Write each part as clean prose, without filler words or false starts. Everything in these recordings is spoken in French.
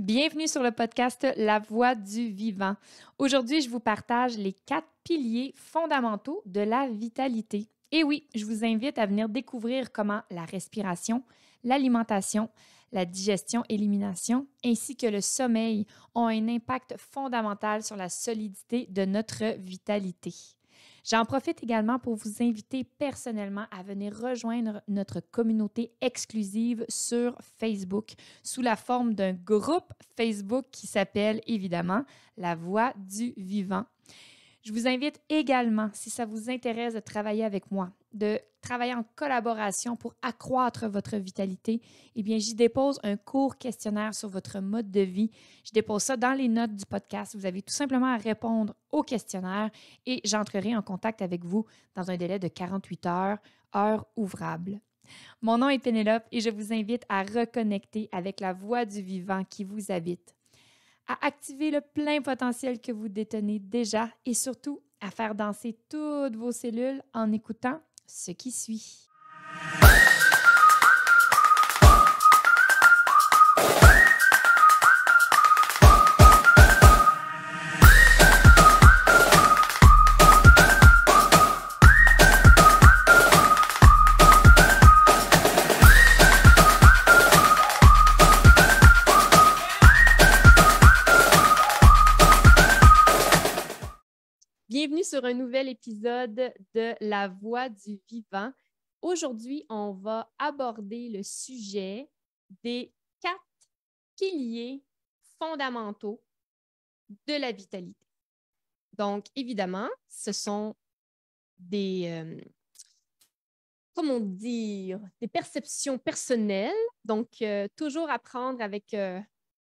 Bienvenue sur le podcast La Voix du vivant. Aujourd'hui, je vous partage les 4 piliers fondamentaux de la vitalité. Et oui, je vous invite à venir découvrir comment la respiration, l'alimentation, la digestion-élimination ainsi que le sommeil ont un impact fondamental sur la solidité de notre vitalité. J'en profite également pour vous inviter personnellement à venir rejoindre notre communauté exclusive sur Facebook sous la forme d'un groupe Facebook qui s'appelle évidemment La Voix du Vivant. Je vous invite également, si ça vous intéresse de travailler avec moi, de travailler en collaboration pour accroître votre vitalité, eh bien, j'y dépose un court questionnaire sur votre mode de vie. Je dépose ça dans les notes du podcast. Vous avez tout simplement à répondre au questionnaire et j'entrerai en contact avec vous dans un délai de 48 heures, heure ouvrable. Mon nom est Pénélope et je vous invite à reconnecter avec la voix du vivant qui vous habite, à activer le plein potentiel que vous détenez déjà et surtout à faire danser toutes vos cellules en écoutant ce qui suit. Bienvenue sur un nouvel épisode de La Voix du vivant. Aujourd'hui, on va aborder le sujet des 4 piliers fondamentaux de la vitalité. Donc, évidemment, ce sont comment dire, des perceptions personnelles. Donc, toujours à prendre avec un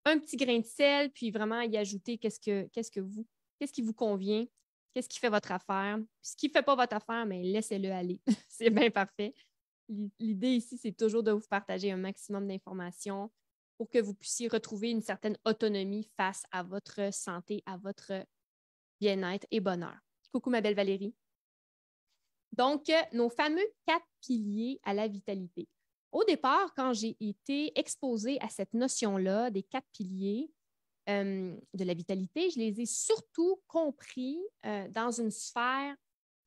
petit grain de sel, puis vraiment y ajouter qu'est-ce qui vous convient. Qu'est-ce qui fait votre affaire? Ce qui ne fait pas votre affaire, mais laissez-le aller. C'est bien parfait. L'idée ici, c'est toujours de vous partager un maximum d'informations pour que vous puissiez retrouver une certaine autonomie face à votre santé, à votre bien-être et bonheur. Coucou, ma belle Valérie. Donc, nos fameux 4 piliers à la vitalité. Au départ, quand j'ai été exposée à cette notion-là des 4 piliers, de la vitalité, je les ai surtout compris dans une sphère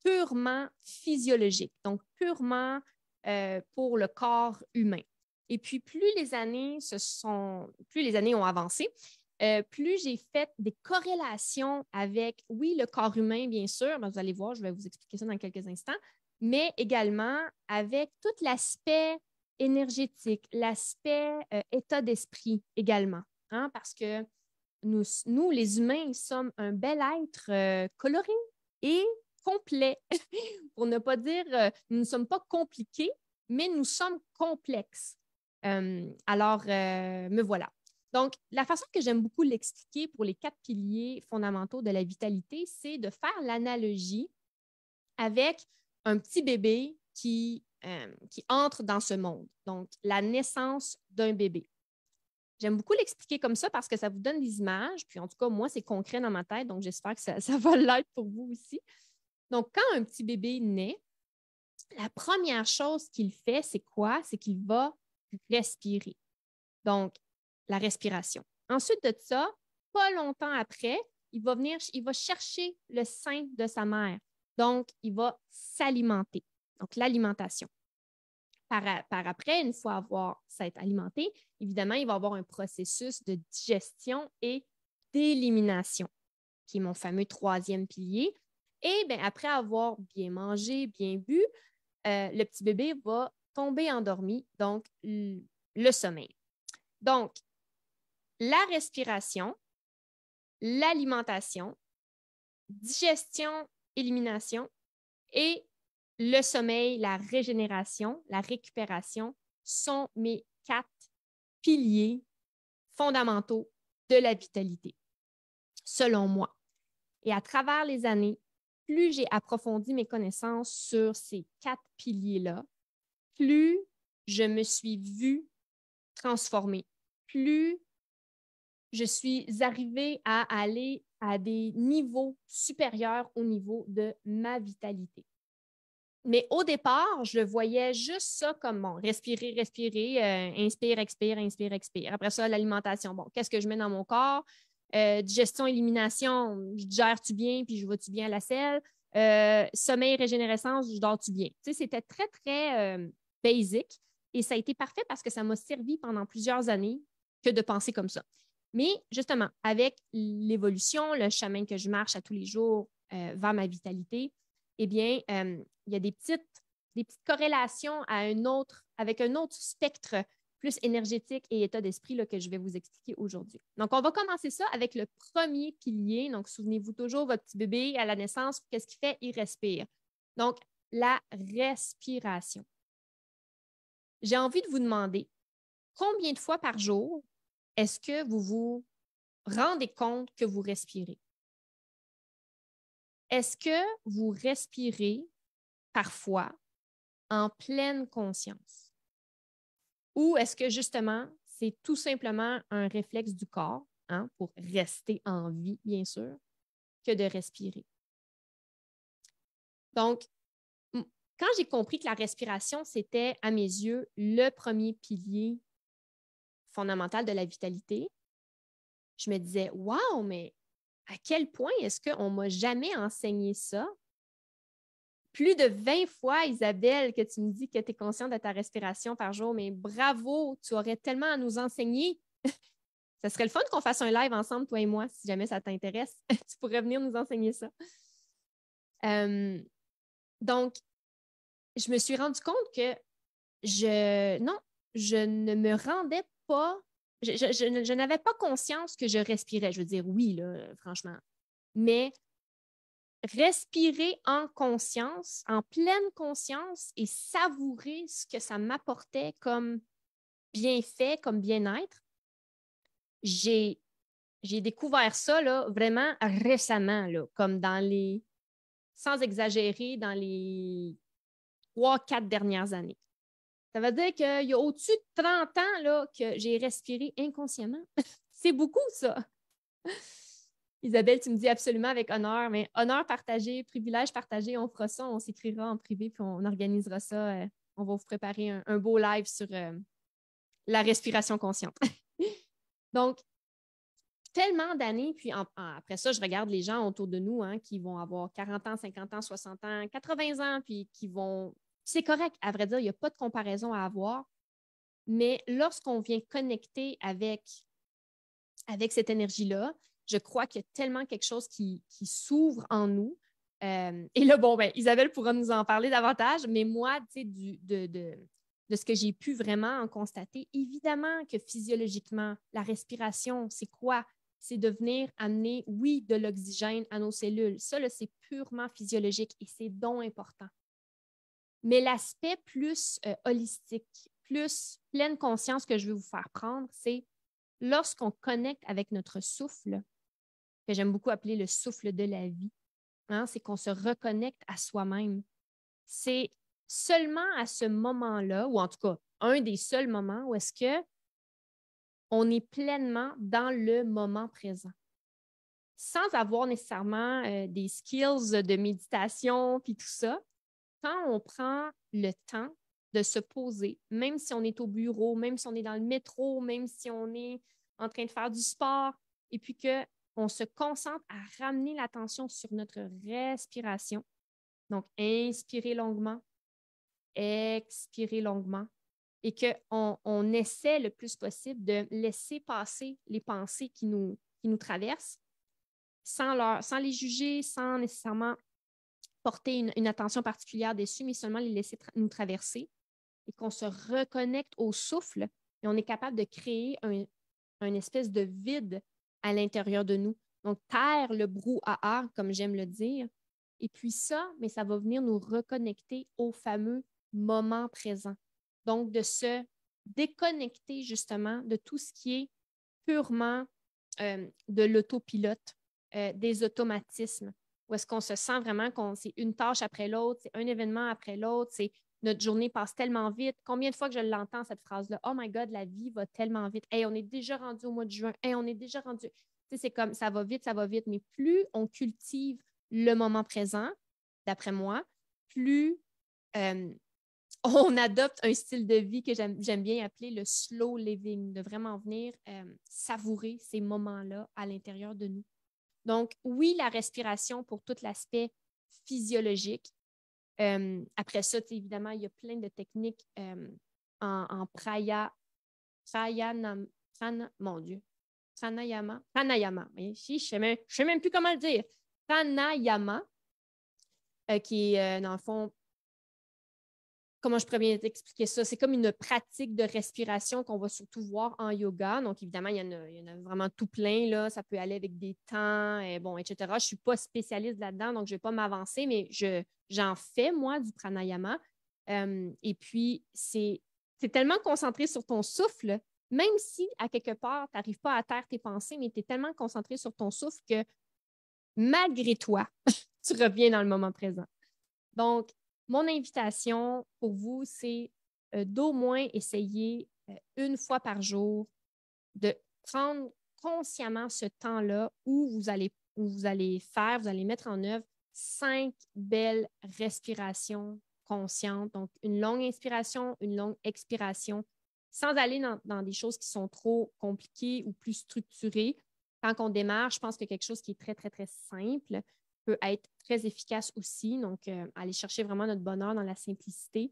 purement physiologique, donc purement pour le corps humain. Et puis, plus les années ont avancé, plus j'ai fait des corrélations avec, oui, le corps humain, bien sûr, vous allez voir, je vais vous expliquer ça dans quelques instants, mais également avec tout l'aspect énergétique, l'aspect état d'esprit également, hein, parce que nous, les humains, sommes un bel être coloré et complet. Pour ne pas dire, nous ne sommes pas compliqués, mais nous sommes complexes. Me voilà. Donc, la façon que j'aime beaucoup l'expliquer pour les 4 piliers fondamentaux de la vitalité, c'est de faire l'analogie avec un petit bébé qui entre dans ce monde. Donc, la naissance d'un bébé. J'aime beaucoup l'expliquer comme ça parce que ça vous donne des images. Puis en tout cas, moi, c'est concret dans ma tête, donc j'espère que ça va l'être pour vous aussi. Donc, quand un petit bébé naît, la première chose qu'il fait, c'est quoi? C'est qu'il va respirer. Donc, la respiration. Ensuite de ça, pas longtemps après, il va chercher le sein de sa mère. Donc, il va s'alimenter. Donc, l'alimentation. Par après, une fois s'être alimenté, évidemment, il va avoir un processus de digestion et d'élimination, qui est mon fameux 3e pilier. Et bien, après avoir bien mangé, bien bu, le petit bébé va tomber endormi, donc le sommeil. Donc, la respiration, l'alimentation, digestion, élimination et le sommeil, la régénération, la récupération sont mes 4 piliers fondamentaux de la vitalité, selon moi. Et à travers les années, plus j'ai approfondi mes connaissances sur ces 4 piliers-là, plus je me suis vue transformée, plus je suis arrivée à aller à des niveaux supérieurs au niveau de ma vitalité. Mais au départ, je le voyais juste ça comme bon, respirer, respirer, inspire, expire, inspire, expire. Après ça, l'alimentation. Bon, qu'est-ce que je mets dans mon corps? Digestion, élimination, je digère-tu bien, puis je vais-tu bien à la selle? Sommeil, régénérescence, je dors-tu bien? Tu sais, c'était très, très basic et ça a été parfait parce que ça m'a servi pendant plusieurs années que de penser comme ça. Mais justement, avec l'évolution, le chemin que je marche à tous les jours vers ma vitalité, eh bien, il y a des petites corrélations avec un autre spectre plus énergétique et état d'esprit là, que je vais vous expliquer aujourd'hui. Donc, on va commencer ça avec le premier pilier. Donc, souvenez-vous toujours, votre petit bébé à la naissance, qu'est-ce qu'il fait? Il respire. Donc, la respiration. J'ai envie de vous demander combien de fois par jour est-ce que vous vous rendez compte que vous respirez? Est-ce que vous respirez parfois en pleine conscience? Ou est-ce que justement, c'est tout simplement un réflexe du corps, hein, pour rester en vie, bien sûr, que de respirer? Donc, quand j'ai compris que la respiration, c'était, à mes yeux, le premier pilier fondamental de la vitalité, je me disais, waouh, mais à quel point est-ce qu'on ne m'a jamais enseigné ça? Plus de 20 fois, Isabelle, que tu me dis que tu es consciente de ta respiration par jour, mais bravo, tu aurais tellement à nous enseigner. Ça serait le fun qu'on fasse un live ensemble, toi et moi, si jamais ça t'intéresse. Tu pourrais venir nous enseigner ça. Donc, je me suis rendu compte que non, je ne me rendais pas, je n'avais pas conscience que je respirais. Je veux dire, oui, là, franchement. Mais respirer en conscience, en pleine conscience et savourer ce que ça m'apportait comme bienfait, comme bien-être, j'ai découvert ça là, vraiment récemment, là, comme sans exagérer, dans les 3, 4 dernières années. Ça veut dire qu'il y a au-dessus de 30 ans là, que j'ai respiré inconsciemment. C'est beaucoup, ça. Isabelle, tu me dis absolument avec honneur, mais honneur partagé, privilège partagé, on fera ça, on s'écrira en privé, puis on organisera ça. On va vous préparer un beau live sur la respiration consciente. Donc, tellement d'années, puis après ça, je regarde les gens autour de nous hein, qui vont avoir 40 ans, 50 ans, 60 ans, 80 ans, puis qui vont... C'est correct, à vrai dire, il n'y a pas de comparaison à avoir, mais lorsqu'on vient connecter avec cette énergie-là, je crois qu'il y a tellement quelque chose qui s'ouvre en nous. Et là, bon, ben, Isabelle pourra nous en parler davantage, mais moi, tu sais, de ce que j'ai pu vraiment en constater, évidemment que physiologiquement, la respiration, c'est quoi? C'est de venir amener, oui, de l'oxygène à nos cellules. Ça, là, c'est purement physiologique et c'est donc important. Mais l'aspect plus holistique, plus pleine conscience que je veux vous faire prendre, c'est lorsqu'on connecte avec notre souffle, que j'aime beaucoup appeler le souffle de la vie, hein, c'est qu'on se reconnecte à soi-même. C'est seulement à ce moment-là, ou en tout cas, un des seuls moments où est-ce qu'on est pleinement dans le moment présent, sans avoir nécessairement des skills de méditation puis tout ça. Quand on prend le temps de se poser, même si on est au bureau, même si on est dans le métro, même si on est en train de faire du sport, et puis qu'on se concentre à ramener l'attention sur notre respiration. Donc, inspirer longuement, expirer longuement, et qu'on essaie le plus possible de laisser passer les pensées qui nous traversent sans les juger, sans nécessairement porter une attention particulière dessus, mais seulement les laisser nous traverser et qu'on se reconnecte au souffle et on est capable de créer un espèce de vide à l'intérieur de nous. Donc, taire le brouhaha, comme j'aime le dire. Et puis ça, mais ça va venir nous reconnecter au fameux moment présent. Donc, de se déconnecter justement de tout ce qui est purement de l'autopilote, des automatismes, où est-ce qu'on se sent vraiment qu'on c'est une tâche après l'autre, c'est un événement après l'autre, c'est notre journée passe tellement vite. Combien de fois que je l'entends, cette phrase-là? Oh my God, la vie va tellement vite. Hey, on est déjà rendu au mois de juin. Hey, on est déjà rendu. Tu sais, c'est comme ça va vite, mais plus on cultive le moment présent, d'après moi, plus euh, on adopte un style de vie que j'aime bien appeler le slow living, de vraiment venir savourer ces moments-là à l'intérieur de nous. Donc, oui, la respiration pour tout l'aspect physiologique. Après ça, évidemment, il y a plein de techniques en mon Dieu, pranayama. Je ne sais même plus comment le dire. Pranayama, qui est, dans le fond, comment je pourrais bien expliquer ça? C'est comme une pratique de respiration qu'on va surtout voir en yoga. Donc, évidemment, il y en a vraiment tout plein, là. Ça peut aller avec des temps, etc. Je ne suis pas spécialiste là-dedans, donc je ne vais pas m'avancer, mais j'en fais, moi, du pranayama. Et puis, c'est tellement concentré sur ton souffle, même si, à quelque part, tu n'arrives pas à taire tes pensées, mais tu es tellement concentré sur ton souffle que, malgré toi, tu reviens dans le moment présent. Donc, mon invitation pour vous, c'est d'au moins essayer une fois par jour de prendre consciemment ce temps-là où vous allez mettre en œuvre 5 belles respirations conscientes. Donc, une longue inspiration, une longue expiration, sans aller dans des choses qui sont trop compliquées ou plus structurées. Quand on démarre, je pense que quelque chose qui est très, très, très simple peut être très efficace aussi. Donc, aller chercher vraiment notre bonheur dans la simplicité,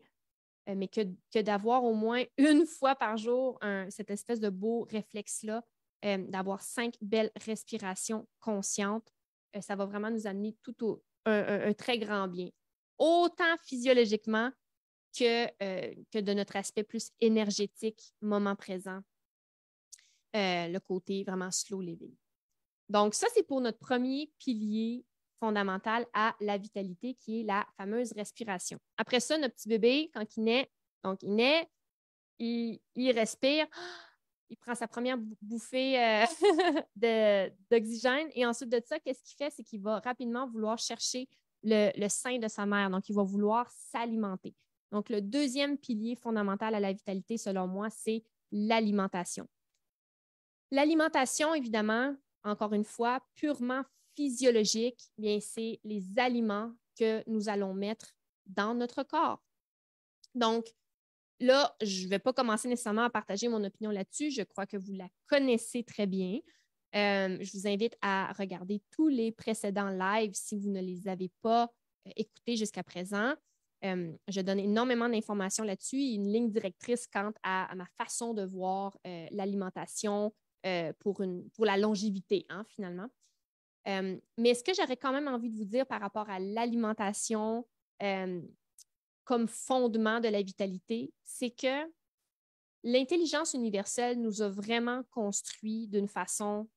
mais que d'avoir au moins une fois par jour cette espèce de beau réflexe-là, d'avoir 5 belles respirations conscientes, ça va vraiment nous amener un très grand bien, autant physiologiquement que de notre aspect plus énergétique, moment présent, le côté vraiment slow living. Donc, ça, c'est pour notre premier pilier fondamental à la vitalité, qui est la fameuse respiration. Après ça, notre petit bébé, quand il naît, il respire, il prend sa première bouffée d'oxygène et ensuite de ça, qu'est-ce qu'il fait? C'est qu'il va rapidement vouloir chercher le sein de sa mère. Donc, il va vouloir s'alimenter. Donc, le deuxième pilier fondamental à la vitalité, selon moi, c'est l'alimentation. L'alimentation, évidemment, encore une fois, purement physiologique, bien, c'est les aliments que nous allons mettre dans notre corps. Donc, là, je ne vais pas commencer nécessairement à partager mon opinion là-dessus. Je crois que vous la connaissez très bien. Je vous invite à regarder tous les précédents lives si vous ne les avez pas écoutés jusqu'à présent. Je donne énormément d'informations là-dessus et une ligne directrice quant à ma façon de voir l'alimentation pour la longévité, hein, finalement. Mais ce que j'aurais quand même envie de vous dire par rapport à l'alimentation comme fondement de la vitalité, c'est que l'intelligence universelle nous a vraiment construits d'une façon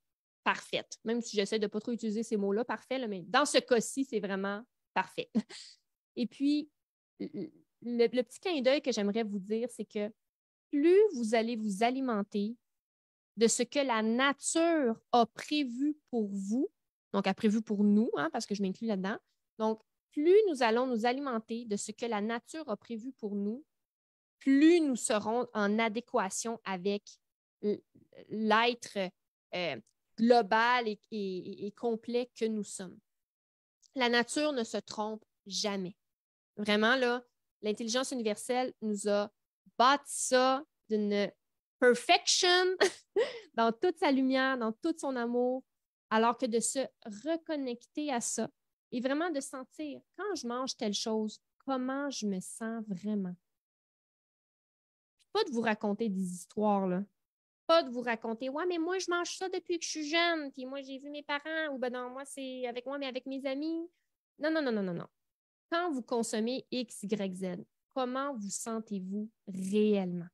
parfaite, même si j'essaie de ne pas trop utiliser ces mots-là, parfait, là, mais dans ce cas-ci, c'est vraiment parfait. Et puis, le petit clin d'œil que j'aimerais vous dire, c'est que plus vous allez vous alimenter de ce que la nature a prévu pour vous, donc a prévu pour nous, hein, parce que je m'inclus là-dedans, donc plus nous allons nous alimenter de ce que la nature a prévu pour nous, plus nous serons en adéquation avec l'être global et complet que nous sommes. La nature ne se trompe jamais. Vraiment, là, l'intelligence universelle nous a bâti ça d'une perfection dans toute sa lumière, dans tout son amour, alors que de se reconnecter à ça et vraiment de sentir, quand je mange telle chose, comment je me sens vraiment. Pas de vous raconter des histoires, là. Pas de vous raconter, ouais, mais moi, je mange ça depuis que je suis jeune, puis moi, j'ai vu mes parents, ou ben non, moi, c'est avec moi, mais avec mes amis. Non, non, non, non, non, non. Quand vous consommez X, Y, Z, comment vous sentez-vous réellement?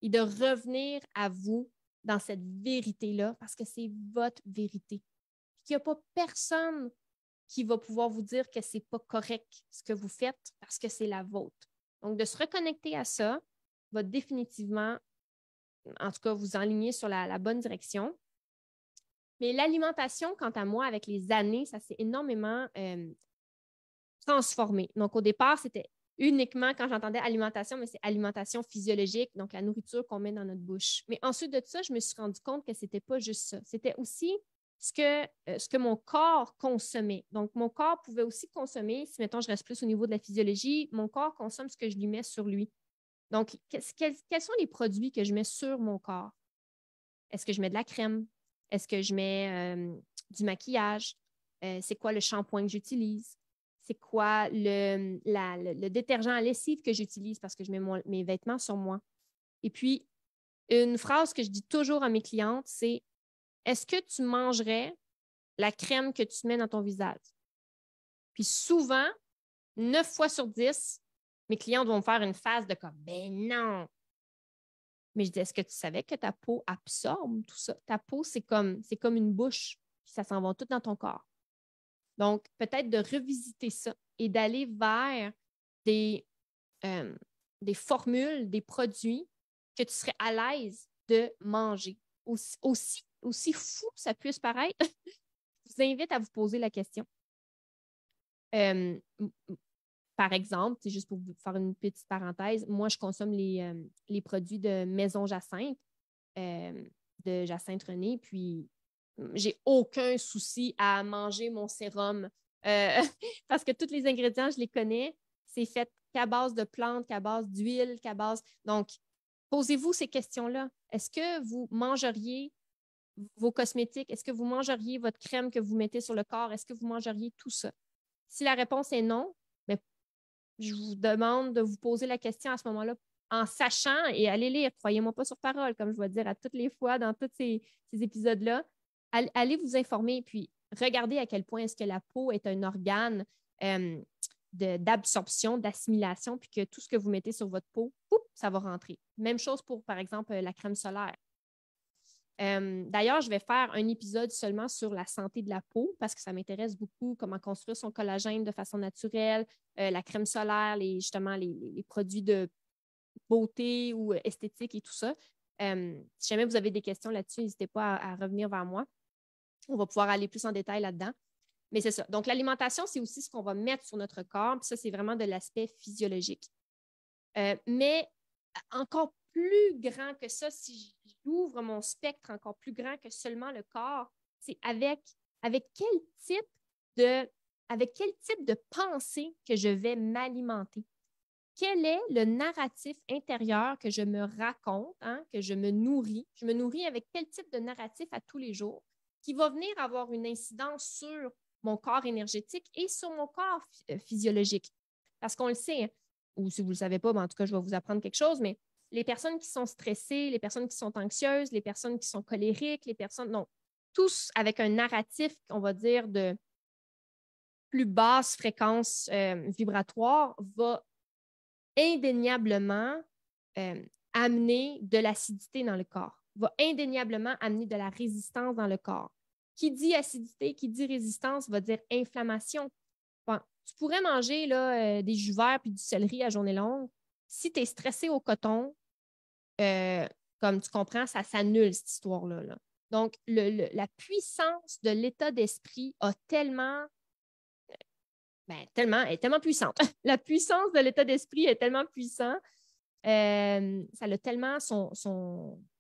Et de revenir à vous dans cette vérité-là, parce que c'est votre vérité. Il n'y a pas personne qui va pouvoir vous dire que ce n'est pas correct ce que vous faites parce que c'est la vôtre. Donc, de se reconnecter à ça va définitivement, en tout cas, vous enligner sur la bonne direction. Mais l'alimentation, quant à moi, avec les années, ça s'est énormément transformé. Donc, au départ, c'était uniquement quand j'entendais alimentation, mais c'est alimentation physiologique, donc la nourriture qu'on met dans notre bouche. Mais ensuite de ça, je me suis rendu compte que ce n'était pas juste ça. C'était aussi ce que mon corps consommait. Donc, mon corps pouvait aussi consommer, si mettons, je reste plus au niveau de la physiologie, mon corps consomme ce que je lui mets sur lui. Donc, quels sont les produits que je mets sur mon corps? Est-ce que je mets de la crème? Est-ce que je mets du maquillage? C'est quoi le shampoing que j'utilise? C'est quoi le détergent à lessive que j'utilise parce que je mets mes vêtements sur moi? Et puis, une phrase que je dis toujours à mes clientes, c'est est-ce que tu mangerais la crème que tu mets dans ton visage? Puis souvent, 9 fois sur 10, mes clientes vont me faire une phase de comme ben non. Mais je dis, est-ce que tu savais que ta peau absorbe tout ça? Ta peau, c'est comme une bouche, puis ça s'en va tout dans ton corps. Donc, peut-être de revisiter ça et d'aller vers des formules, des produits que tu serais à l'aise de manger. Aussi fou ça puisse paraître, je vous invite à vous poser la question. Par exemple, c'est juste pour vous faire une petite parenthèse, moi, je consomme les produits de Maison Jacinthe, de Jacinthe René, puis j'ai aucun souci à manger mon sérum parce que tous les ingrédients, je les connais. C'est fait qu'à base de plantes, qu'à base d'huile, qu'à base... Donc, posez-vous ces questions-là. Est-ce que vous mangeriez vos cosmétiques? Est-ce que vous mangeriez votre crème que vous mettez sur le corps? Est-ce que vous mangeriez tout ça? Si la réponse est non, bien, je vous demande de vous poser la question à ce moment-là en sachant et allez lire. Croyez-moi pas sur parole, comme je vais dire à toutes les fois dans tous ces épisodes-là. Allez vous informer, puis regardez à quel point est-ce que la peau est un organe d'absorption, d'assimilation, puis que tout ce que vous mettez sur votre peau, ça va rentrer. Même chose pour, par exemple, la crème solaire. D'ailleurs, je vais faire un épisode seulement sur la santé de la peau parce que ça m'intéresse beaucoup, comment construire son collagène de façon naturelle, la crème solaire, justement les produits de beauté ou esthétique et tout ça. Si jamais vous avez des questions là-dessus, n'hésitez pas à revenir vers moi. On va pouvoir aller plus en détail là-dedans. Mais c'est ça. Donc, l'alimentation, c'est aussi ce qu'on va mettre sur notre corps. Puis ça, c'est vraiment de l'aspect physiologique. Mais encore plus grand que ça, si j'ouvre mon spectre encore plus grand que seulement le corps, c'est avec quel type de pensée que je vais m'alimenter. Quel est le narratif intérieur que je me raconte, que je me nourris? Je me nourris avec quel type de narratif à tous les jours qui va venir avoir une incidence sur mon corps énergétique et sur mon corps physiologique. Parce qu'on le sait, ou si vous ne le savez pas, en tout cas, je vais vous apprendre quelque chose, mais les personnes qui sont stressées, les personnes qui sont anxieuses, les personnes qui sont colériques, les personnes, non, tous avec un narratif, on va dire, de plus basse fréquence vibratoire, va indéniablement amener de l'acidité dans le corps, va indéniablement amener de la résistance dans le corps. Qui dit acidité, qui dit résistance, va dire inflammation. Bon, tu pourrais manger là, des jus verts puis du céleri à journée longue. Si tu es stressé au coton, comme tu comprends, ça s'annule cette histoire-là. Là. Donc, la puissance de l'état d'esprit a tellement est tellement puissante. La puissance de l'état d'esprit est tellement puissante. Ça a tellement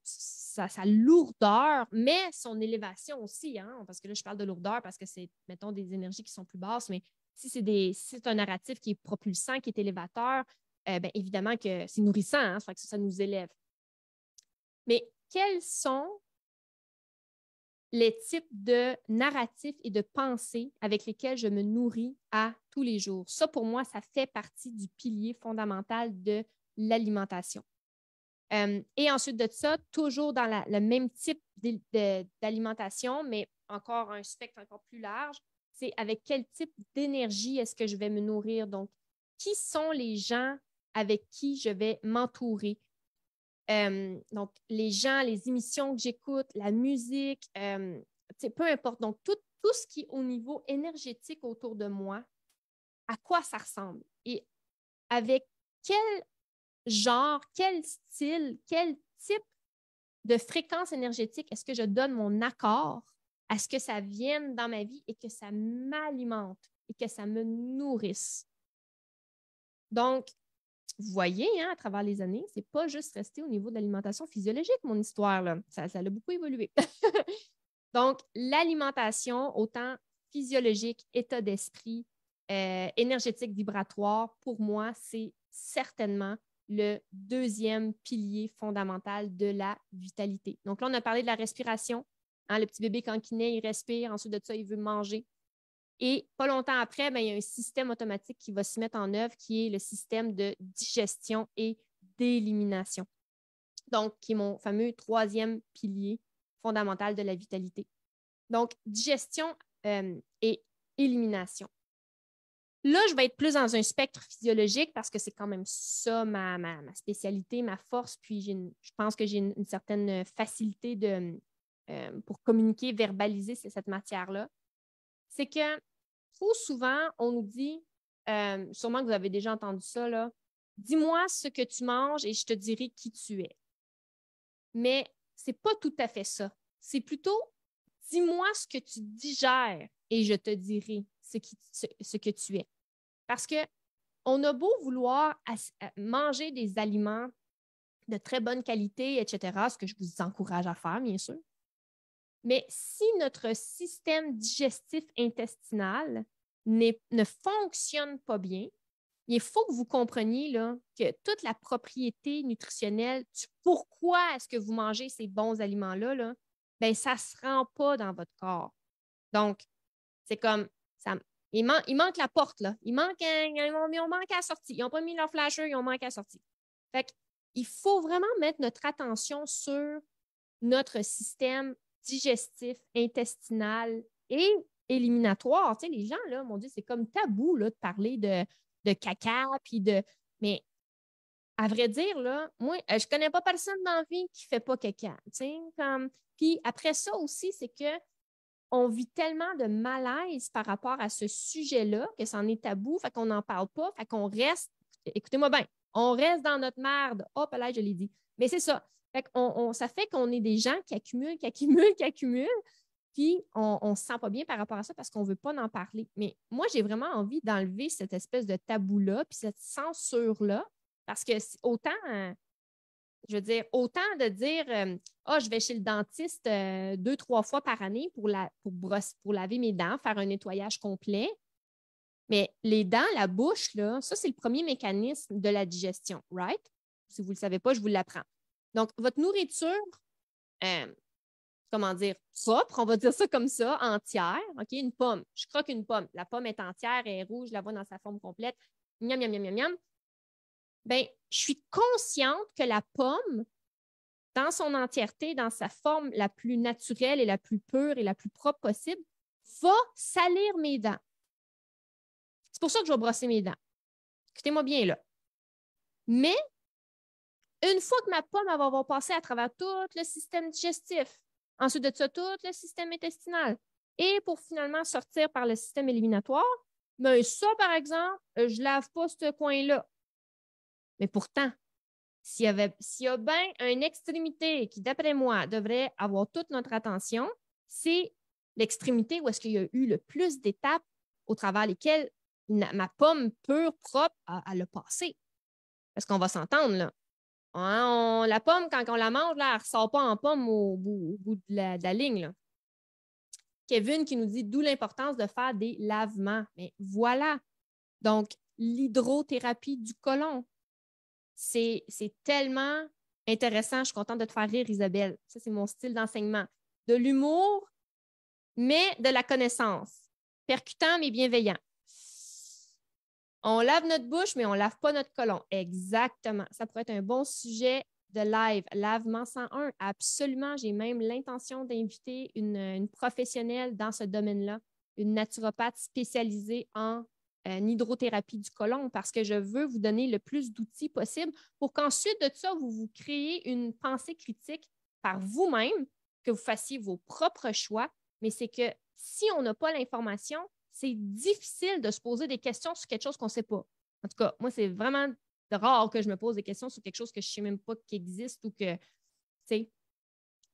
sa lourdeur, mais son élévation aussi, parce que là, je parle de lourdeur parce que c'est, mettons, des énergies qui sont plus basses, mais si c'est un narratif qui est propulsant, qui est élévateur, bien, évidemment que c'est nourrissant, ça fait que ça nous élève. Mais quels sont les types de narratifs et de pensées avec lesquels je me nourris à tous les jours? Ça, pour moi, ça fait partie du pilier fondamental de l'alimentation. Et ensuite de ça, toujours dans le même type d'alimentation, mais encore un spectre encore plus large, c'est avec quel type d'énergie est-ce que je vais me nourrir? Donc, qui sont les gens avec qui je vais m'entourer? Donc, les gens, les émissions que j'écoute, la musique, peu importe. Donc, tout ce qui est au niveau énergétique autour de moi, à quoi ça ressemble? Et avec quel genre, quel style, quel type de fréquence énergétique est-ce que je donne mon accord à ce que ça vienne dans ma vie et que ça m'alimente et que ça me nourrisse? Donc, vous voyez, à travers les années, c'est pas juste resté au niveau de l'alimentation physiologique, mon histoire. Là. Ça a beaucoup évolué. Donc, l'alimentation, autant physiologique, état d'esprit, énergétique, vibratoire, pour moi, c'est certainement le deuxième pilier fondamental de la vitalité. Donc là, on a parlé de la respiration. Hein, le petit bébé, quand il naît, il respire. Ensuite de ça, il veut manger. Et pas longtemps après, il y a un système automatique qui va se mettre en œuvre, qui est le système de digestion et d'élimination. Donc, qui est mon fameux troisième pilier fondamental de la vitalité. Donc, digestion et élimination. Là, je vais être plus dans un spectre physiologique parce que c'est quand même ça ma spécialité, ma force. Puis, je pense que j'ai une certaine facilité pour communiquer, verbaliser cette matière-là. C'est que trop souvent, on nous dit, sûrement que vous avez déjà entendu ça, là, dis-moi ce que tu manges et je te dirai qui tu es. Mais ce n'est pas tout à fait ça. C'est plutôt, dis-moi ce que tu digères et je te dirai ce que tu es. Parce qu'on a beau vouloir manger des aliments de très bonne qualité, etc., ce que je vous encourage à faire, bien sûr. Mais si notre système digestif intestinal ne fonctionne pas bien, il faut que vous compreniez là, que toute la propriété nutritionnelle du pourquoi est-ce que vous mangez ces bons aliments-là, là, ben, ça ne se rend pas dans votre corps. Donc, c'est comme, il manque la porte, là. Ils manquent à la sortie. Ils n'ont pas mis leur flasher, ils ont manqué à la sortie. Fait qu'il faut vraiment mettre notre attention sur notre système digestif, intestinal et éliminatoire. Tu sais, les gens, là, mon Dieu, c'est comme tabou là, de parler de caca, puis de. Mais à vrai dire, là, moi, je ne connais pas personne dans la vie qui ne fait pas caca. Tu sais, comme. Puis après ça aussi, c'est que on vit tellement de malaise par rapport à ce sujet-là que c'en est tabou, fait qu'on n'en parle pas, fait qu'on reste, écoutez-moi bien, on reste dans notre merde. Hop là, je l'ai dit. Mais c'est ça. Fait ça fait qu'on est des gens qui accumulent, puis on ne se sent pas bien par rapport à ça parce qu'on ne veut pas en parler. Mais moi, j'ai vraiment envie d'enlever cette espèce de tabou-là, puis cette censure-là, parce que autant je veux dire, autant de dire je vais chez le dentiste 2-3 fois par année pour laver mes dents, faire un nettoyage complet. Mais les dents, la bouche, là, ça, c'est le premier mécanisme de la digestion, right? Si vous ne le savez pas, je vous l'apprends. Donc, votre nourriture, comment dire, propre, on va dire ça comme ça, entière, OK? Une pomme. Je croque une pomme. La pomme est entière, elle est rouge, je la vois dans sa forme complète. Miam, miam, miam, miam, miam. Bien, je suis consciente que la pomme, dans son entièreté, dans sa forme la plus naturelle et la plus pure et la plus propre possible, va salir mes dents. C'est pour ça que je vais brosser mes dents. Écoutez-moi bien là. Mais, une fois que ma pomme va avoir passé à travers tout le système digestif, ensuite de ça, tout le système intestinal, et pour finalement sortir par le système éliminatoire, bien ça, par exemple, je ne lave pas ce coin-là. Mais pourtant, s'il y a bien une extrémité qui, d'après moi, devrait avoir toute notre attention, c'est l'extrémité où est-ce qu'il y a eu le plus d'étapes au travers lesquelles ma pomme pure, propre, elle a passé. Parce qu'on va s'entendre, là. La pomme, quand on la mange, là, elle ne ressort pas en pomme au bout de la ligne, là. Kevin qui nous dit d'où l'importance de faire des lavements. Mais voilà. Donc, l'hydrothérapie du côlon. C'est tellement intéressant. Je suis contente de te faire rire, Isabelle. Ça, c'est mon style d'enseignement. De l'humour, mais de la connaissance. Percutant, mais bienveillant. On lave notre bouche, mais on ne lave pas notre côlon. Exactement. Ça pourrait être un bon sujet de live. Lavement 101. Absolument. J'ai même l'intention d'inviter une professionnelle dans ce domaine-là, une naturopathe spécialisée en hydrothérapie du côlon parce que je veux vous donner le plus d'outils possible pour qu'ensuite de ça, vous créez une pensée critique par vous-même, que vous fassiez vos propres choix. Mais c'est que si on n'a pas l'information, c'est difficile de se poser des questions sur quelque chose qu'on ne sait pas. En tout cas, moi, c'est vraiment rare que je me pose des questions sur quelque chose que je ne sais même pas qui existe ou que, tu sais.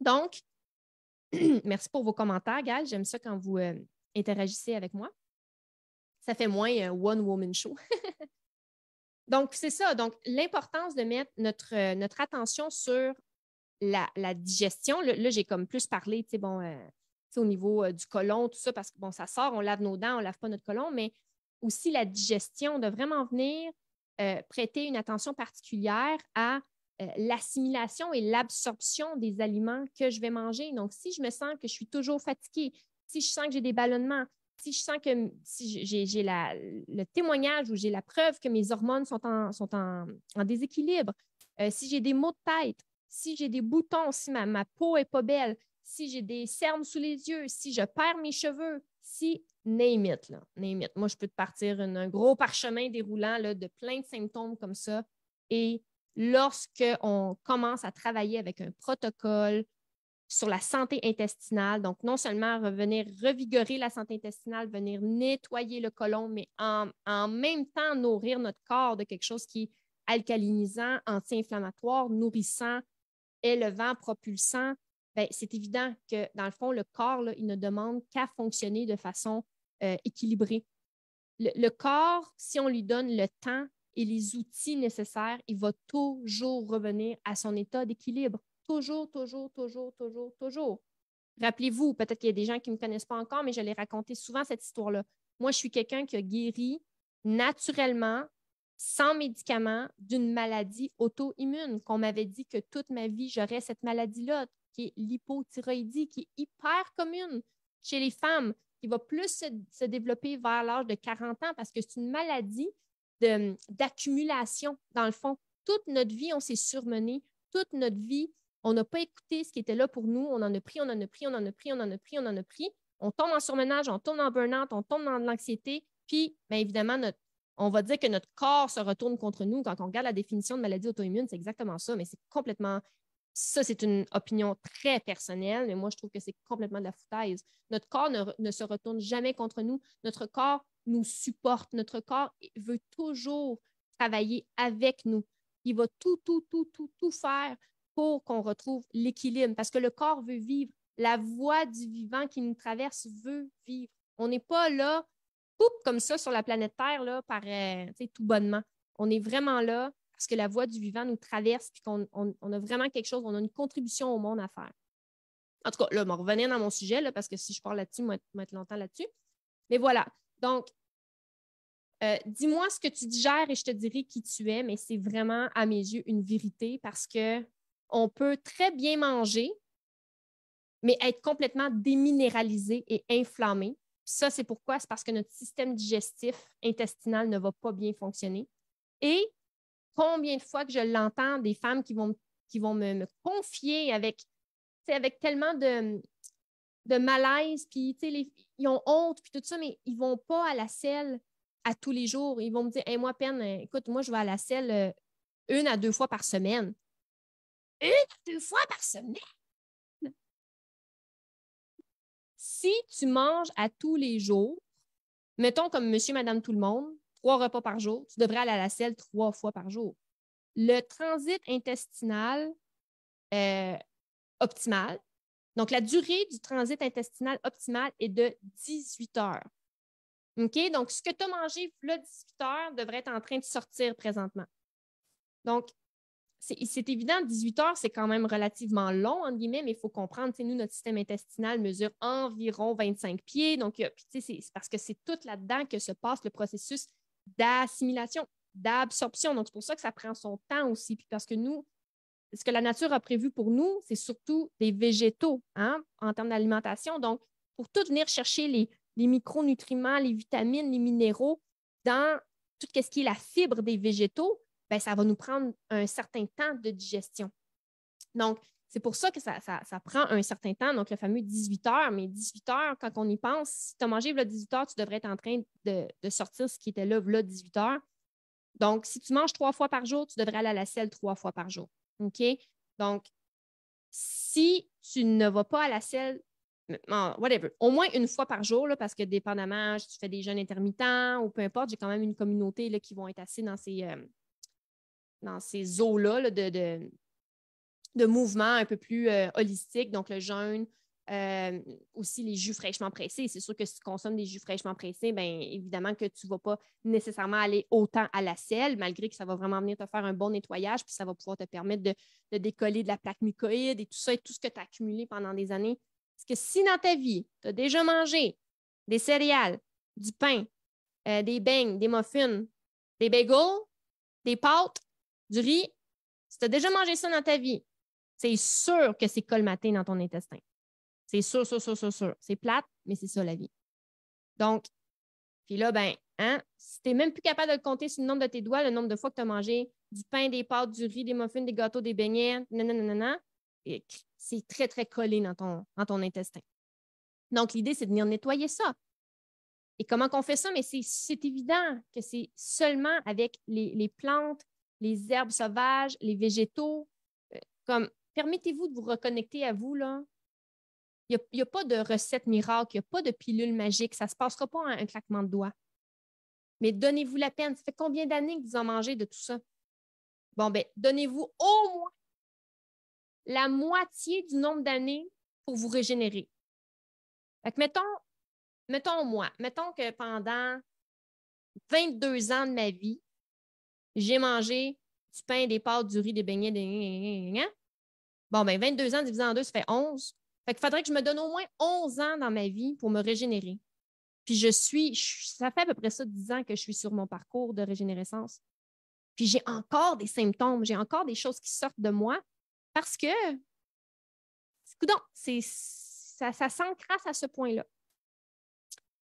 Donc, merci pour vos commentaires, Gal. J'aime ça quand vous interagissez avec moi. Ça fait moins un one-woman show. Donc, c'est ça. Donc, l'importance de mettre notre attention sur la digestion. Là, j'ai comme plus parlé, tu sais, bon, au niveau du côlon, tout ça, parce que bon, ça sort, on lave nos dents, on ne lave pas notre côlon, mais aussi la digestion, de vraiment venir prêter une attention particulière à l'assimilation et l'absorption des aliments que je vais manger. Donc, si je me sens que je suis toujours fatiguée, si je sens que j'ai des ballonnements, si je sens que si j'ai le témoignage ou j'ai la preuve que mes hormones sont en déséquilibre, si j'ai des maux de tête, si j'ai des boutons, si ma peau n'est pas belle, si j'ai des cernes sous les yeux, si je perds mes cheveux, si name it, là, name it. Moi, je peux te partir un gros parchemin déroulant là, de plein de symptômes comme ça. Et lorsqu'on commence à travailler avec un protocole sur la santé intestinale, donc non seulement revenir revigorer la santé intestinale, venir nettoyer le côlon, mais en même temps nourrir notre corps de quelque chose qui est alcalinisant, anti-inflammatoire, nourrissant, élevant, propulsant, bien, c'est évident que dans le fond, le corps, là, il ne demande qu'à fonctionner de façon équilibrée. Le corps, si on lui donne le temps et les outils nécessaires, il va toujours revenir à son état d'équilibre. Toujours, toujours, toujours, toujours, toujours. Rappelez-vous, peut-être qu'il y a des gens qui ne me connaissent pas encore, mais je l'ai raconté souvent, cette histoire-là. Moi, je suis quelqu'un qui a guéri naturellement, sans médicaments, d'une maladie auto-immune, qu'on m'avait dit que toute ma vie, j'aurais cette maladie-là, qui est l'hypothyroïdie, qui est hyper commune chez les femmes, qui va plus se développer vers l'âge de 40 ans parce que c'est une maladie d'accumulation, dans le fond. Toute notre vie, on s'est surmené. Toute notre vie, on n'a pas écouté ce qui était là pour nous. On en a pris, on en a pris, on en a pris, on en a pris, on en a pris. On tombe en surmenage, on tombe en burn-out, on tombe dans de l'anxiété. Puis, bien évidemment, on va dire que notre corps se retourne contre nous. Quand on regarde la définition de maladie auto-immune, c'est exactement ça, mais c'est complètement... Ça, c'est une opinion très personnelle, mais moi, je trouve que c'est complètement de la foutaise. Notre corps ne se retourne jamais contre nous. Notre corps nous supporte. Notre corps veut toujours travailler avec nous. Il va tout faire pour qu'on retrouve l'équilibre parce que le corps veut vivre. La voie du vivant qui nous traverse veut vivre. On n'est pas là, poup, comme ça sur la planète Terre, là, par tout bonnement. On est vraiment là parce que la voie du vivant nous traverse et qu'on a vraiment quelque chose, on a une contribution au monde à faire. En tout cas, là, je vais revenir dans mon sujet là, parce que si je parle là-dessus, je vais être longtemps là-dessus. Mais voilà. Donc, dis-moi ce que tu digères et je te dirai qui tu es, mais c'est vraiment, à mes yeux, une vérité parce qu'on peut très bien manger, mais être complètement déminéralisé et inflammé. Ça, c'est pourquoi? C'est parce que notre système digestif intestinal ne va pas bien fonctionner. Et combien de fois que je l'entends, des femmes qui vont me confier avec tellement de malaise, puis ils ont honte, puis tout ça, mais ils ne vont pas à la selle à tous les jours. Ils vont me dire, hey, moi, Pen, écoute, moi, je vais à la selle 1 à 2 fois par semaine. 1 à 2 fois par semaine? Si tu manges à tous les jours, mettons comme monsieur, madame, tout le monde, 3 repas par jour, tu devrais aller à la selle 3 fois par jour. Le transit intestinal optimal, donc la durée du transit intestinal optimal est de 18 heures. OK? Donc, ce que tu as mangé, là, 18 heures, devrait être en train de sortir présentement. Donc, c'est évident, 18 heures, c'est quand même relativement long, entre guillemets, mais il faut comprendre, nous, notre système intestinal mesure environ 25 pieds. Donc, c'est parce que c'est tout là-dedans que se passe le processus d'assimilation, d'absorption. Donc, c'est pour ça que ça prend son temps aussi. Puis parce que nous, ce que la nature a prévu pour nous, c'est surtout des végétaux en termes d'alimentation. Donc, pour tout venir chercher les micronutriments, les vitamines, les minéraux dans tout ce qui est la fibre des végétaux, bien, ça va nous prendre un certain temps de digestion. Donc, c'est pour ça que ça prend un certain temps, donc le fameux 18 heures. Mais 18 heures, quand on y pense, si tu as mangé là, 18 heures, tu devrais être en train de sortir ce qui était là 18 heures. Donc, si tu manges 3 fois par jour, tu devrais aller à la selle 3 fois par jour. OK? Donc, si tu ne vas pas à la selle, whatever, au moins 1 fois par jour, là, parce que dépendamment, si tu fais des jeûnes intermittents ou peu importe, j'ai quand même une communauté là, qui vont être assis dans ces eaux-là là, de mouvements un peu plus holistiques, donc le jeûne, aussi les jus fraîchement pressés. C'est sûr que si tu consommes des jus fraîchement pressés, bien évidemment que tu ne vas pas nécessairement aller autant à la selle, malgré que ça va vraiment venir te faire un bon nettoyage, puis ça va pouvoir te permettre de décoller de la plaque mucoïde et tout ça, et tout ce que tu as accumulé pendant des années Parce que si dans ta vie, tu as déjà mangé des céréales, du pain, des beignes, des muffins, des bagels, des pâtes, du riz, si tu as déjà mangé ça dans ta vie, c'est sûr que c'est colmaté dans ton intestin. C'est sûr, sûr, sûr, sûr, sûr. C'est plate, mais c'est ça la vie. Donc, puis là, ben, si tu n'es même plus capable de le compter sur le nombre de tes doigts, le nombre de fois que tu as mangé du pain, des pâtes, du riz, des muffins, des gâteaux, des beignets, nanana, c'est très, très collé dans ton intestin. Donc, l'idée, c'est de venir nettoyer ça. Et comment qu'on fait ça? Mais c'est évident que c'est seulement avec les plantes, les herbes sauvages, les végétaux. Comme, permettez-vous de vous reconnecter à vous, là. Il n'y a pas de recette miracle, il n'y a pas de pilule magique. Ça ne se passera pas en un claquement de doigts. Mais donnez-vous la peine. Ça fait combien d'années que vous en mangez de tout ça? Bon, ben, donnez-vous au moins la moitié du nombre d'années pour vous régénérer. Fait que mettons que pendant 22 ans de ma vie, j'ai mangé du pain, des pâtes, du riz, des beignets, des... Bon, ben 22 ans divisé en 2, ça fait 11. Fait qu'il faudrait que je me donne au moins 11 ans dans ma vie pour me régénérer. Puis ça fait à peu près ça 10 ans que je suis sur mon parcours de régénérescence. Puis j'ai encore des symptômes, j'ai encore des choses qui sortent de moi parce que, coudonc, ça s'encrasse à ce point-là.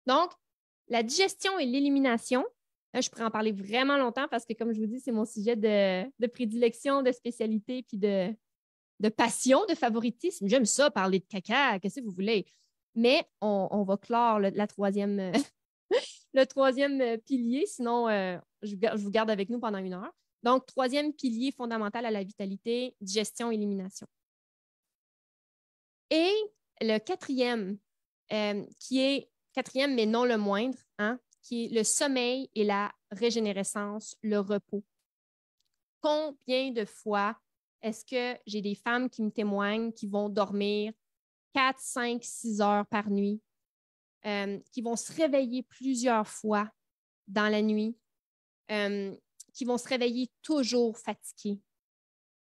Donc, la digestion et l'élimination, là, je pourrais en parler vraiment longtemps parce que, comme je vous dis, c'est mon sujet de prédilection, de spécialité, puis de passion, de favoritisme. J'aime ça, parler de caca, qu'est-ce que vous voulez. Mais on va clore le troisième pilier, sinon je vous garde avec nous pendant 1 heure. Donc, troisième pilier fondamental à la vitalité, digestion, élimination. Et le quatrième, qui est quatrième mais non le moindre, qui est le sommeil et la régénérescence, le repos. Combien de fois est-ce que j'ai des femmes qui me témoignent qui vont dormir 4, 5, 6 heures par nuit, qui vont se réveiller plusieurs fois dans la nuit, qui vont se réveiller toujours fatiguées,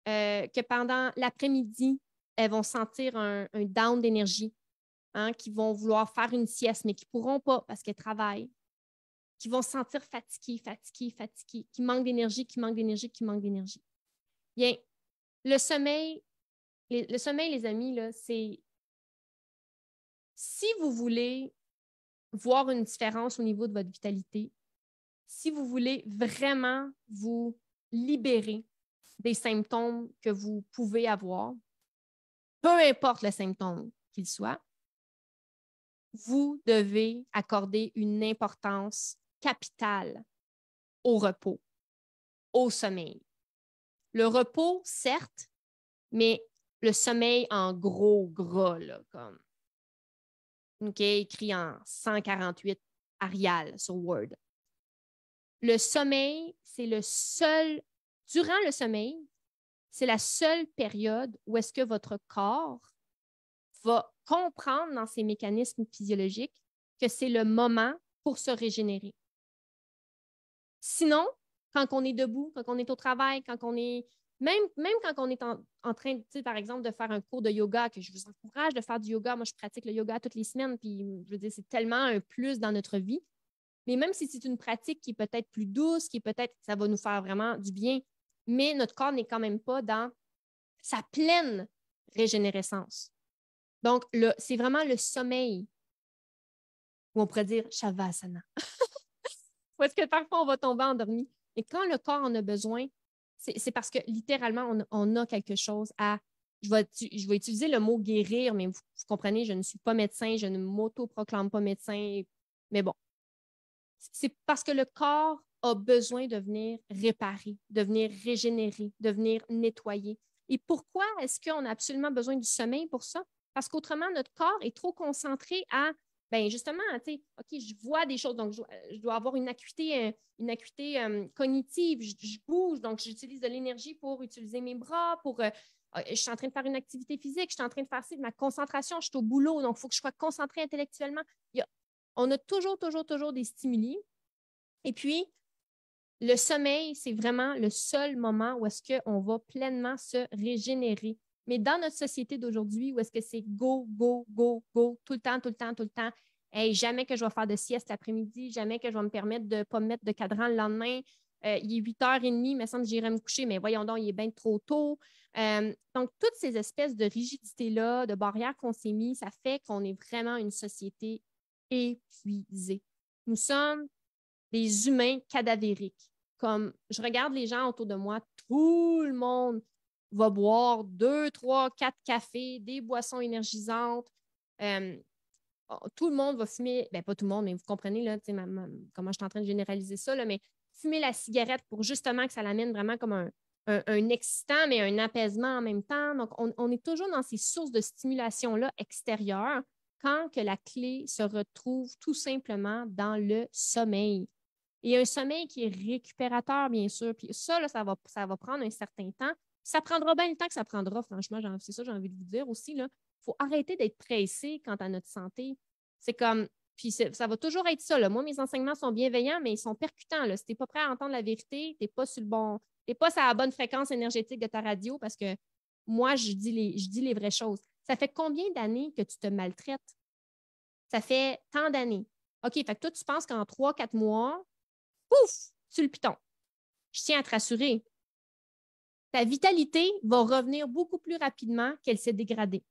que pendant l'après-midi, elles vont sentir un down d'énergie, qui vont vouloir faire une sieste, mais qui ne pourront pas parce qu'elles travaillent, qui vont se sentir fatiguées, qui manquent d'énergie, qui manquent d'énergie, qui manquent d'énergie. Bien, le sommeil, les amis, là, c'est si vous voulez voir une différence au niveau de votre vitalité, si vous voulez vraiment vous libérer des symptômes que vous pouvez avoir, peu importe le symptôme qu'il soit, vous devez accorder une importance capitale au repos, au sommeil. Le repos, certes, mais le sommeil en gros gras, là, comme écrit en 148 Arial sur Word. Le sommeil, durant le sommeil, c'est la seule période où est-ce que votre corps va comprendre dans ses mécanismes physiologiques que c'est le moment pour se régénérer. Sinon, quand on est debout, quand on est au travail, quand on est même quand on est en train, par exemple, de faire un cours de yoga, que je vous encourage de faire du yoga. Moi, je pratique le yoga toutes les semaines, puis je veux dire, c'est tellement un plus dans notre vie. Mais même si c'est une pratique qui est peut-être plus douce, ça va nous faire vraiment du bien, mais notre corps n'est quand même pas dans sa pleine régénérescence. Donc, c'est vraiment le sommeil, ou on pourrait dire Shavasana. Ou est-ce que parfois on va tomber endormi? Et quand le corps en a besoin, c'est parce que littéralement, on a quelque chose à... Je vais utiliser le mot guérir, mais vous comprenez, je ne suis pas médecin, je ne m'auto-proclame pas médecin, mais bon. C'est parce que le corps a besoin de venir réparer, de venir régénérer, de venir nettoyer. Et pourquoi est-ce qu'on a absolument besoin du sommeil pour ça? Parce qu'autrement, notre corps est trop concentré à, bien justement, tu sais, OK, je vois des choses, donc je dois avoir une acuité cognitive, je bouge, donc j'utilise de l'énergie pour utiliser mes bras, je suis en train de faire une activité physique, je suis en train de faire ma concentration, je suis au boulot, donc il faut que je sois concentrée intellectuellement. On a toujours des stimuli. Et puis, le sommeil, c'est vraiment le seul moment où est-ce qu'on va pleinement se régénérer. Mais dans notre société d'aujourd'hui, où est-ce que c'est go, go, go, go, tout le temps, tout le temps, tout le temps, hey, jamais que je vais faire de sieste l'après-midi, jamais que je vais me permettre de ne pas me mettre de cadran le lendemain. Il est 8h30, il me semble que j'irai me coucher, mais voyons donc, il est bien trop tôt. Donc, toutes ces espèces de rigidités-là, de barrières qu'on s'est mis, ça fait qu'on est vraiment une société épuisée. Nous sommes des humains cadavériques. Comme je regarde les gens autour de moi, tout le monde va boire 2, 3, 4 cafés, des boissons énergisantes. Tout le monde va fumer, bien pas tout le monde, mais vous comprenez là, comment je suis en train de généraliser ça, là, mais fumer la cigarette pour justement que ça l'amène vraiment comme un excitant, mais un apaisement en même temps. Donc, on est toujours dans ces sources de stimulation-là extérieures quand que la clé se retrouve tout simplement dans le sommeil. Et un sommeil qui est récupérateur, bien sûr. Puis ça, là, ça va prendre un certain temps. Ça prendra bien le temps que ça prendra, franchement. C'est ça que j'ai envie de vous dire aussi. Il faut arrêter d'être pressé quant à notre santé. C'est comme, puis ça va toujours être ça. Là. Moi, mes enseignements sont bienveillants, mais ils sont percutants. Là. Si tu n'es pas prêt à entendre la vérité, tu n'es pas sur le bon, t'es pas sur la bonne fréquence énergétique de ta radio parce que moi, je dis les vraies choses. Ça fait combien d'années que tu te maltraites? Ça fait tant d'années. OK, fait que toi, tu penses qu'en 3, 4 mois, pouf, sur le piton. Je tiens à te rassurer. Ta vitalité va revenir beaucoup plus rapidement qu'elle s'est dégradée.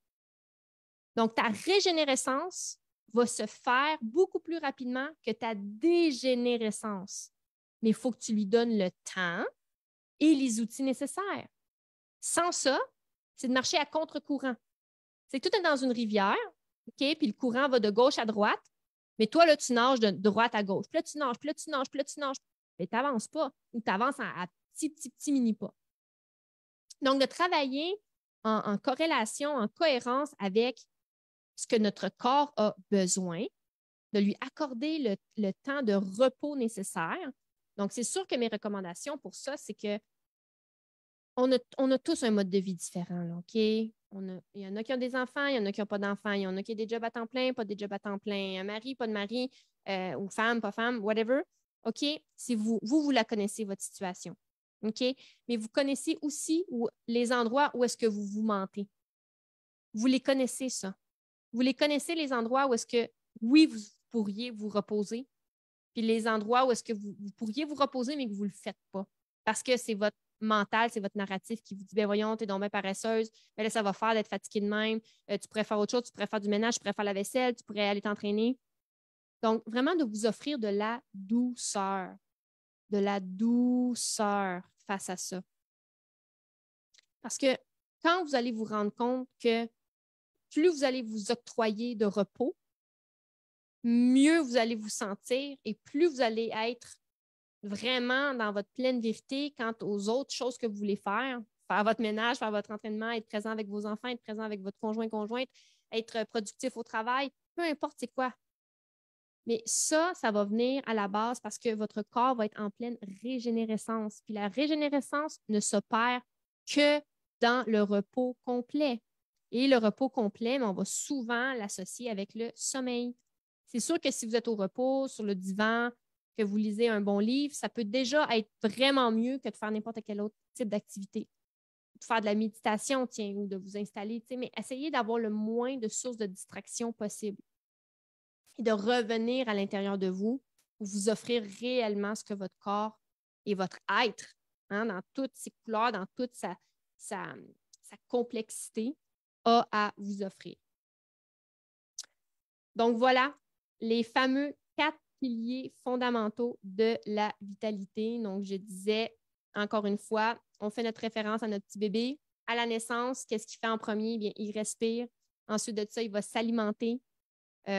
Donc, ta régénérescence va se faire beaucoup plus rapidement que ta dégénérescence. Mais il faut que tu lui donnes le temps et les outils nécessaires. Sans ça, c'est de marcher à contre-courant. C'est que tout est dans une rivière, OK, puis le courant va de gauche à droite, mais toi, là, tu nages de droite à gauche. Puis là, tu nages, puis là, tu nages, puis là, tu nages. Mais tu n'avances pas ou tu avances à petits mini-pas. Donc, de travailler en corrélation, en cohérence avec ce que notre corps a besoin, de lui accorder le temps de repos nécessaire. Donc, c'est sûr que mes recommandations pour ça, c'est que on a tous un mode de vie différent, là, OK? Il y en a qui ont des enfants, il y en a qui n'ont pas d'enfants, il y en a qui ont des jobs à temps plein, pas des jobs à temps plein, un mari, pas de mari, ou femme, pas femme, whatever. OK? Si vous la connaissez, votre situation. OK? Mais vous connaissez aussi les endroits où est-ce que vous vous mentez. Vous les connaissez, ça. Vous les connaissez, les endroits où est-ce que, oui, vous pourriez vous reposer, puis les endroits où est-ce que vous pourriez vous reposer, mais que vous ne le faites pas. Parce que c'est votre mental, c'est votre narratif qui vous dit, ben voyons, t'es donc bien paresseuse, ben là, ça va faire d'être fatiguée de même, tu pourrais faire autre chose, tu pourrais faire du ménage, tu pourrais faire la vaisselle, tu pourrais aller t'entraîner. Donc, vraiment de vous offrir de la douceur face à ça. Parce que quand vous allez vous rendre compte que plus vous allez vous octroyer de repos, mieux vous allez vous sentir et plus vous allez être vraiment dans votre pleine vérité quant aux autres choses que vous voulez faire votre ménage, faire votre entraînement, être présent avec vos enfants, être présent avec votre conjointe, être productif au travail, peu importe c'est quoi. Mais ça va venir à la base parce que votre corps va être en pleine régénérescence. Puis la régénérescence ne s'opère que dans le repos complet. Et le repos complet, on va souvent l'associer avec le sommeil. C'est sûr que si vous êtes au repos, sur le divan, que vous lisez un bon livre, ça peut déjà être vraiment mieux que de faire n'importe quel autre type d'activité. De faire de la méditation, tiens, ou de vous installer, mais essayez d'avoir le moins de sources de distraction possible et de revenir à l'intérieur de vous pour vous offrir réellement ce que votre corps et votre être, dans toutes ses couleurs, dans toute sa complexité, a à vous offrir. Donc voilà, les fameux 4 piliers fondamentaux de la vitalité. Donc, je disais, encore une fois, on fait notre référence à notre petit bébé. À la naissance, qu'est-ce qu'il fait en premier? Bien, il respire. Ensuite de ça, il va s'alimenter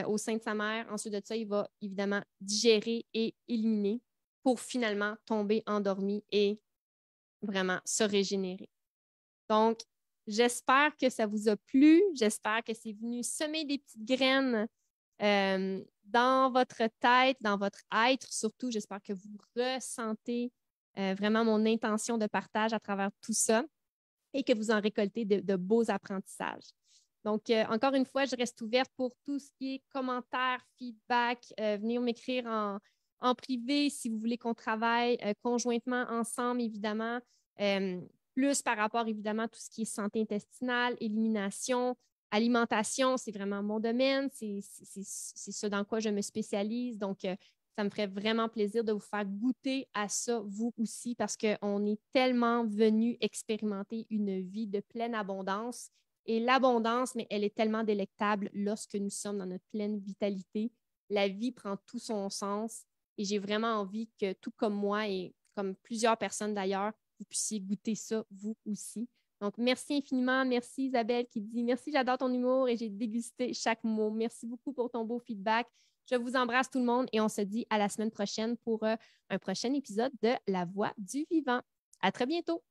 au sein de sa mère. Ensuite de ça, il va évidemment digérer et éliminer pour finalement tomber endormi et vraiment se régénérer. Donc, j'espère que ça vous a plu. J'espère que c'est venu semer des petites graines dans votre tête, dans votre être surtout. J'espère que vous ressentez vraiment mon intention de partage à travers tout ça et que vous en récoltez de beaux apprentissages. Donc, encore une fois, je reste ouverte pour tout ce qui est commentaires, feedback. Venez m'écrire en privé si vous voulez qu'on travaille conjointement ensemble, évidemment. plus par rapport, évidemment, à tout ce qui est santé intestinale, élimination, alimentation, c'est vraiment mon domaine. C'est ce dans quoi je me spécialise. Donc, ça me ferait vraiment plaisir de vous faire goûter à ça, vous aussi, parce qu'on est tellement venu expérimenter une vie de pleine abondance. Et l'abondance, mais elle est tellement délectable lorsque nous sommes dans notre pleine vitalité. La vie prend tout son sens et j'ai vraiment envie que, tout comme moi et comme plusieurs personnes d'ailleurs, vous puissiez goûter ça, vous aussi. Donc, merci infiniment. Merci Isabelle qui dit merci, j'adore ton humour et j'ai dégusté chaque mot. Merci beaucoup pour ton beau feedback. Je vous embrasse tout le monde et on se dit à la semaine prochaine pour un prochain épisode de La Voix du Vivant. À très bientôt.